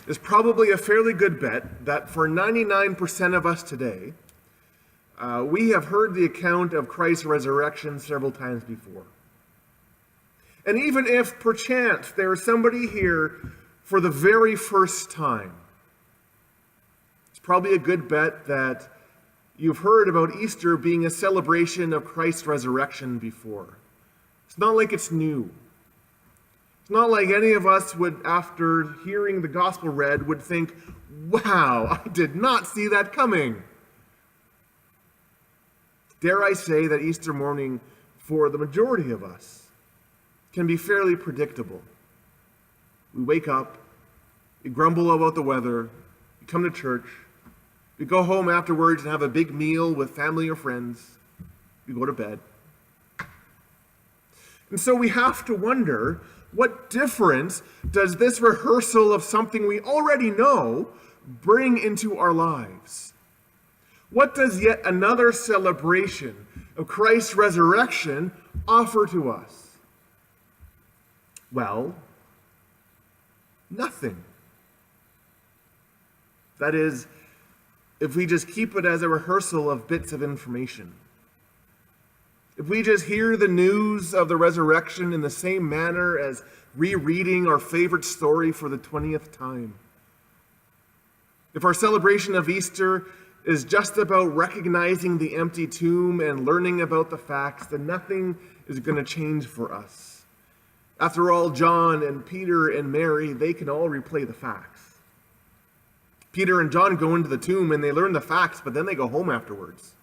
is probably a fairly good bet that for 99% of us today, we have heard the account of Christ's resurrection several times before. And even if perchance there is somebody here for the very first time, it's probably a good bet that you've heard about Easter being a celebration of Christ's resurrection before. It's not like it's new. It's not like any of us would, after hearing the gospel read, would think, wow, I did not see that coming. Dare I say that Easter morning, for the majority of us, can be fairly predictable. We wake up, we grumble about the weather, we come to church, we go home afterwards and have a big meal with family or friends, we go to bed. And so we have to wonder, what difference does this rehearsal of something we already know bring into our lives? What does yet another celebration of Christ's resurrection offer to us? Well, nothing. That is, if we just keep it as a rehearsal of bits of information. If we just hear the news of the resurrection in the same manner as rereading our favorite story for the 20th time. If our celebration of Easter is just about recognizing the empty tomb and learning about the facts, then nothing is going to change for us. After all, John and Peter and Mary, they can all replay the facts. Peter and John go into the tomb and they learn the facts, but then they go home afterwards.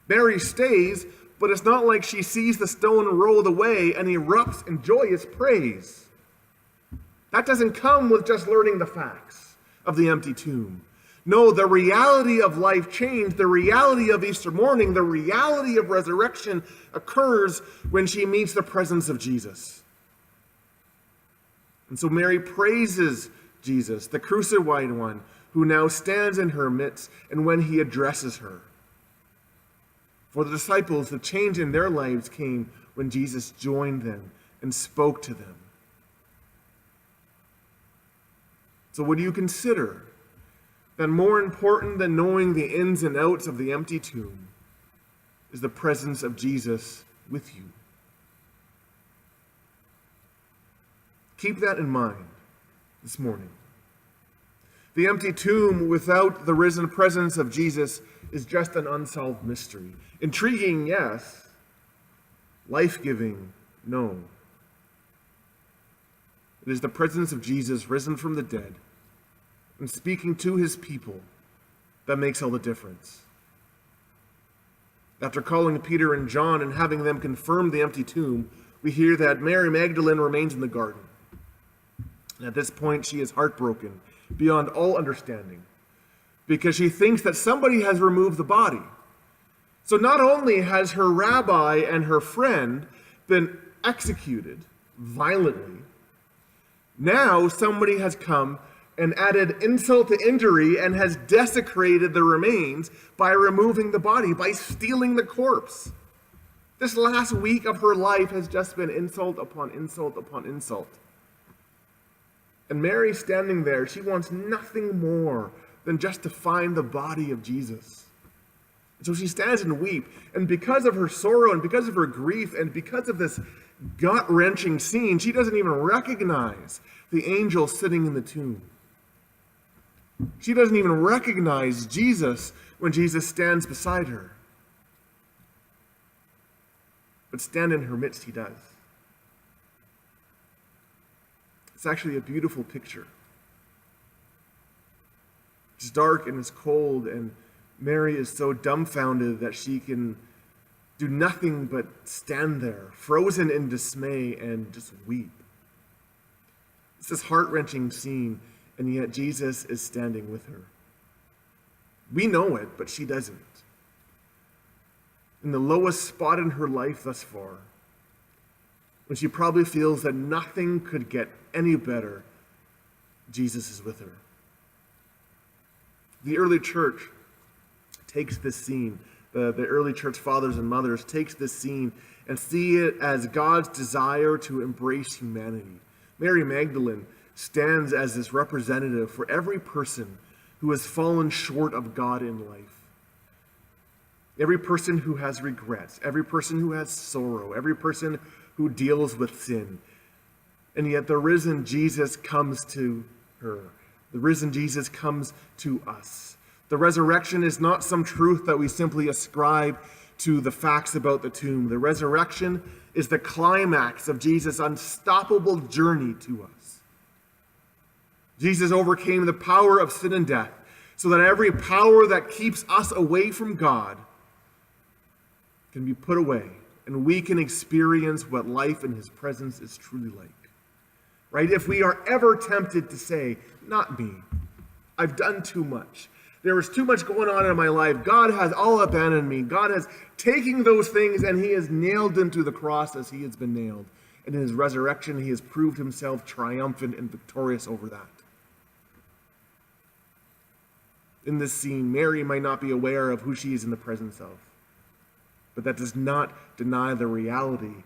Mary stays, but it's not like she sees the stone rolled away and erupts in joyous praise. That doesn't come with just learning the facts of the empty tomb. No, the reality of life change, the reality of Easter morning, the reality of resurrection occurs when she meets the presence of Jesus. And so Mary praises Jesus, the crucified one, who now stands in her midst, and when he addresses her. For the disciples, the change in their lives came when Jesus joined them and spoke to them. So would you consider that more important than knowing the ins and outs of the empty tomb is the presence of Jesus with you? Keep that in mind this morning. The empty tomb without the risen presence of Jesus is just an unsolved mystery. Intriguing, yes. Life-giving, no. It is the presence of Jesus risen from the dead and speaking to his people that makes all the difference. After calling Peter and John and having them confirm the empty tomb, we hear that Mary Magdalene remains in the garden. And at this point, she is heartbroken beyond all understanding, because she thinks that somebody has removed the body. So not only has her rabbi and her friend been executed violently, now somebody has come and added insult to injury and has desecrated the remains by removing the body, by stealing the corpse. This last week of her life has just been insult upon insult upon insult. And Mary standing there, she wants nothing more than just to find the body of Jesus. And so she stands and weeps. And because of her sorrow and because of her grief and because of this gut-wrenching scene, she doesn't even recognize the angel sitting in the tomb. She doesn't even recognize Jesus when Jesus stands beside her. But stand in her midst he does. It's actually a beautiful picture. It's dark and it's cold, and Mary is so dumbfounded that she can do nothing but stand there, frozen in dismay, and just weep. It's this heart-wrenching scene, and yet Jesus is standing with her. We know it, but she doesn't. In the lowest spot in her life thus far, when she probably feels that nothing could get any better, Jesus is with her. The early church takes this scene, the early church fathers and mothers takes this scene and see it as God's desire to embrace humanity. Mary Magdalene, stands as this representative for every person who has fallen short of God in life. Every person who has regrets, every person who has sorrow, every person who deals with sin. And yet the risen Jesus comes to her. The risen Jesus comes to us. The resurrection is not some truth that we simply ascribe to the facts about the tomb. The resurrection is the climax of Jesus' unstoppable journey to us. Jesus overcame the power of sin and death so that every power that keeps us away from God can be put away, and we can experience what life in his presence is truly like. Right? If we are ever tempted to say, not me, I've done too much. There was too much going on in my life. God has all abandoned me. God has taken those things and he has nailed them to the cross as he has been nailed. And in his resurrection, he has proved himself triumphant and victorious over that. In this scene, Mary might not be aware of who she is in the presence of. But that does not deny the reality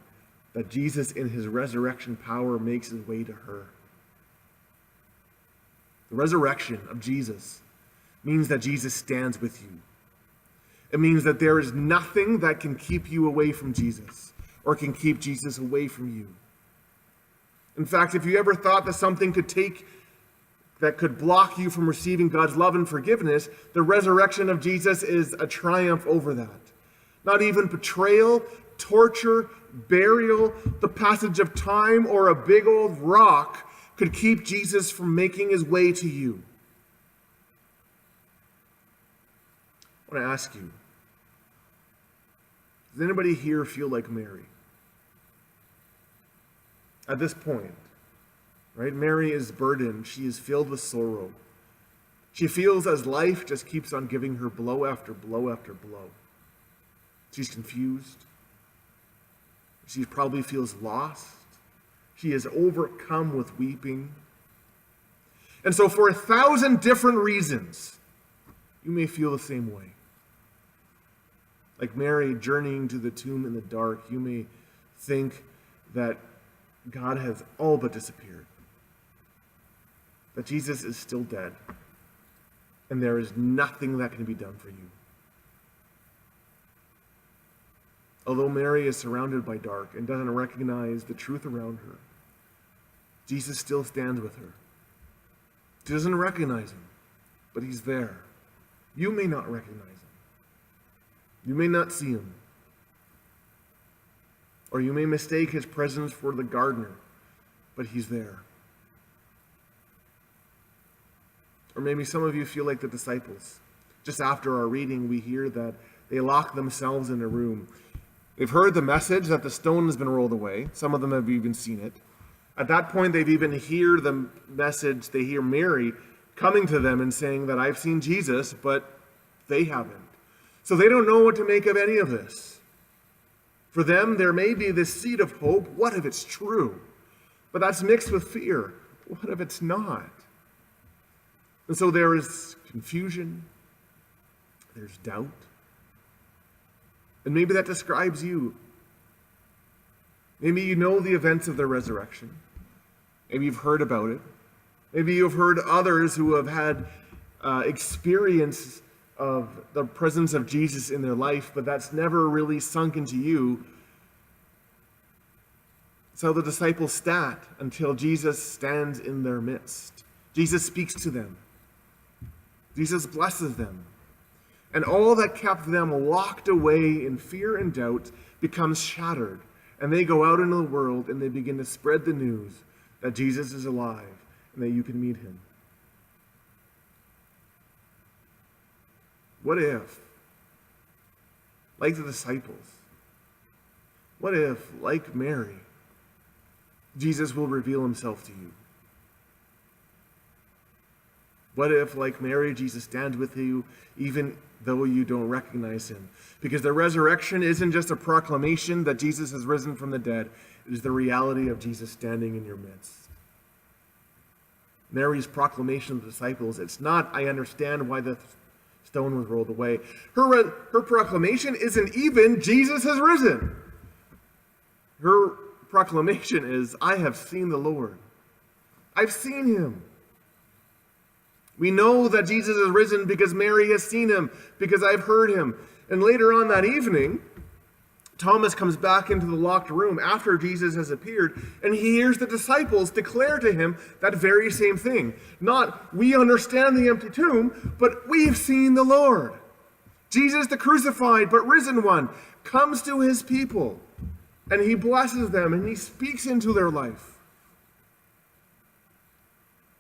that Jesus in his resurrection power makes his way to her. The resurrection of Jesus means that Jesus stands with you. It means that there is nothing that can keep you away from Jesus or can keep Jesus away from you. In fact, if you ever thought that something could block you from receiving God's love and forgiveness, the resurrection of Jesus is a triumph over that. Not even betrayal, torture, burial, the passage of time, or a big old rock could keep Jesus from making his way to you. I want to ask you, does anybody here feel like Mary? At this point, right? Mary is burdened. She is filled with sorrow. She feels as life just keeps on giving her blow after blow after blow. She's confused. She probably feels lost. She is overcome with weeping. And so for 1,000 different reasons, you may feel the same way. Like Mary journeying to the tomb in the dark, you may think that God has all but disappeared. That Jesus is still dead. And there is nothing that can be done for you. Although Mary is surrounded by dark and doesn't recognize the truth around her, Jesus still stands with her. She doesn't recognize him, but he's there. You may not recognize him. You may not see him. Or you may mistake his presence for the gardener, but he's there. Or maybe some of you feel like the disciples. Just after our reading, we hear that they lock themselves in a room. They've heard the message that the stone has been rolled away. Some of them have even seen it. At that point, they've even heard the message. They hear Mary coming to them and saying that I've seen Jesus, but they haven't. So they don't know what to make of any of this. For them, there may be this seed of hope. What if it's true? But that's mixed with fear. What if it's not? And so there is confusion. There's doubt. And maybe that describes you. Maybe you know the events of the resurrection. Maybe you've heard about it. Maybe you've heard others who have had experience of the presence of Jesus in their life, but that's never really sunk into you. So the disciples sat until Jesus stands in their midst. Jesus speaks to them. Jesus blesses them. And all that kept them locked away in fear and doubt becomes shattered. And they go out into the world and they begin to spread the news that Jesus is alive and that you can meet him. What if, like the disciples, what if, like Mary, Jesus will reveal himself to you? What if, like Mary, Jesus stands with you even though you don't recognize him? Because the resurrection isn't just a proclamation that Jesus has risen from the dead. It is the reality of Jesus standing in your midst. Mary's proclamation to the disciples, it's not, I understand why the stone was rolled away. Her proclamation isn't even, Jesus has risen. Her proclamation is, I have seen the Lord. I've seen him. We know that Jesus is risen because Mary has seen him, because I've heard him. And later on that evening, Thomas comes back into the locked room after Jesus has appeared, and he hears the disciples declare to him that very same thing. Not, we understand the empty tomb, but we've seen the Lord. Jesus, the crucified but risen one, comes to his people, and he blesses them, and he speaks into their life.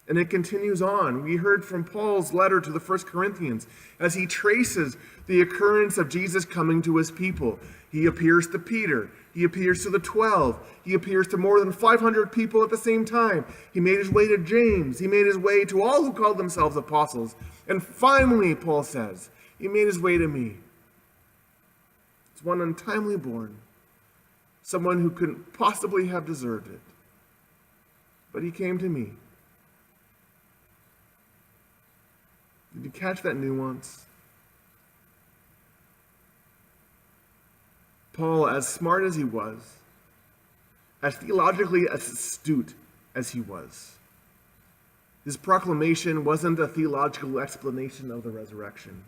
And it continues on. We heard from Paul's letter to the 1 Corinthians as he traces the occurrence of Jesus coming to his people. He appears to Peter. He appears to the 12. He appears to more than 500 people at the same time. He made his way to James. He made his way to all who called themselves apostles. And finally, Paul says, he made his way to me. It's one untimely born, someone who couldn't possibly have deserved it. But he came to me. Did you catch that nuance? Paul, as smart as he was, as theologically astute as he was, his proclamation wasn't a theological explanation of the resurrection.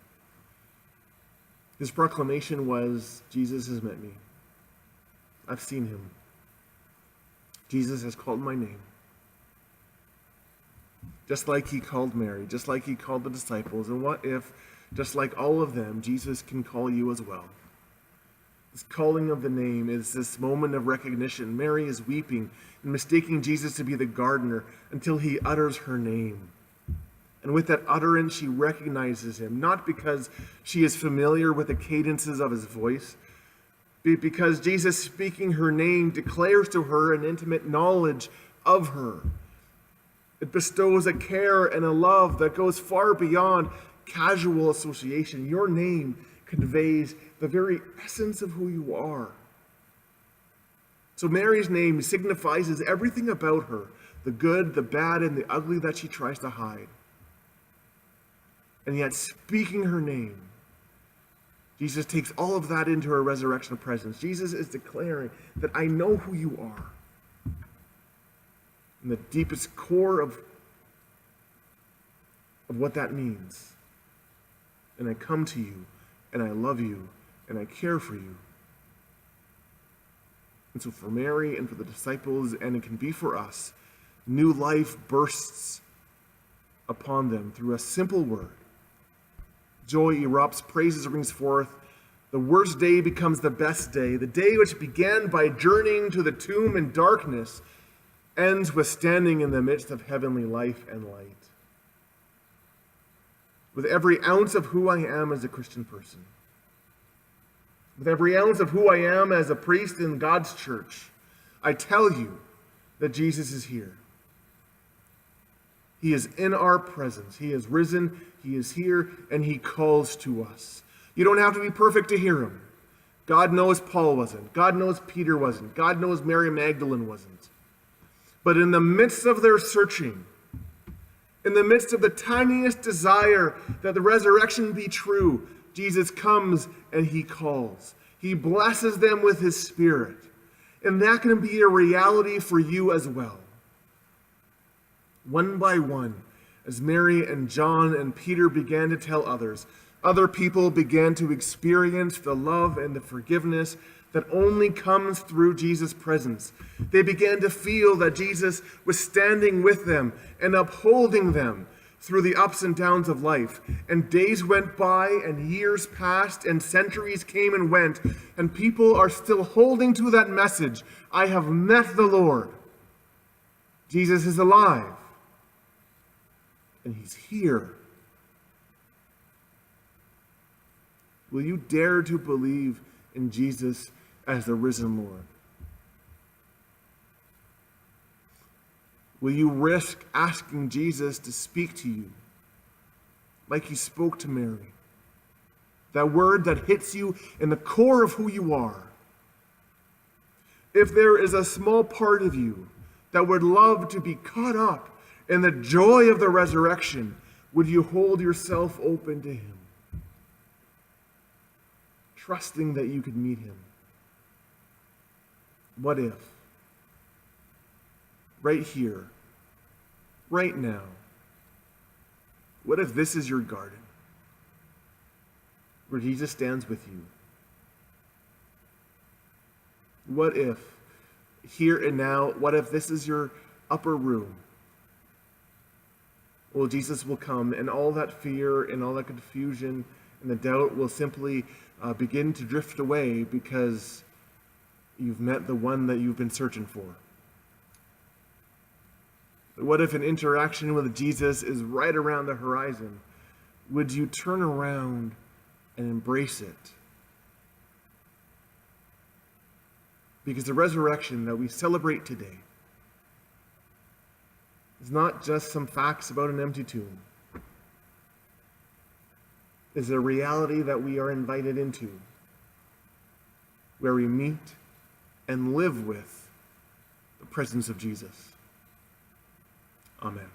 His proclamation was, Jesus has met me. I've seen him. Jesus has called my name. Just like he called Mary, just like he called the disciples. And what if, just like all of them, Jesus can call you as well? This calling of the name is this moment of recognition. Mary is weeping and mistaking Jesus to be the gardener until he utters her name. And with that utterance, she recognizes him, not because she is familiar with the cadences of his voice, but because Jesus speaking her name declares to her an intimate knowledge of her. It bestows a care and a love that goes far beyond casual association. Your name conveys the very essence of who you are. So Mary's name signifies everything about her, the good, the bad, and the ugly that she tries to hide. And yet, speaking her name, Jesus takes all of that into her resurrection presence. Jesus is declaring that I know who you are. In the deepest core of what that means. And I come to you, and I love you, and I care for you. And so for Mary and for the disciples, and it can be for us, new life bursts upon them through a simple word. Joy erupts, praises rings forth. The worst day becomes the best day. The day which began by journeying to the tomb in darkness ends with standing in the midst of heavenly life and light. With every ounce of who I am as a Christian person, with every ounce of who I am as a priest in God's church, I tell you that Jesus is here. He is in our presence. He is risen, he is here, and he calls to us. You don't have to be perfect to hear him. God knows Paul wasn't. God knows Peter wasn't. God knows Mary Magdalene wasn't. But in the midst of their searching, in the midst of the tiniest desire that the resurrection be true, Jesus comes and he calls. He blesses them with his Spirit. And that can be a reality for you as well. One by one, as Mary and John and Peter began to tell others, other people began to experience the love and the forgiveness that only comes through Jesus' presence. They began to feel that Jesus was standing with them and upholding them through the ups and downs of life. And days went by, and years passed, and centuries came and went, and people are still holding to that message. I have met the Lord. Jesus is alive. And he's here. Will you dare to believe in Jesus as the risen Lord? Will you risk asking Jesus to speak to you like he spoke to Mary? That word that hits you in the core of who you are. If there is a small part of you that would love to be caught up in the joy of the resurrection, would you hold yourself open to him, trusting that you could meet him? What if, right here, right now? What if this is your garden, where Jesus stands with you? What if, here and now, what if this is your upper room? Well, Jesus will come, and all that fear and all that confusion and the doubt will simply begin to drift away because you've met the one that you've been searching for. What if an interaction with Jesus is right around the horizon? Would you turn around and embrace it? Because the resurrection that we celebrate today is not just some facts about an empty tomb. It's a reality that we are invited into, where we meet and live with the presence of Jesus. Amen.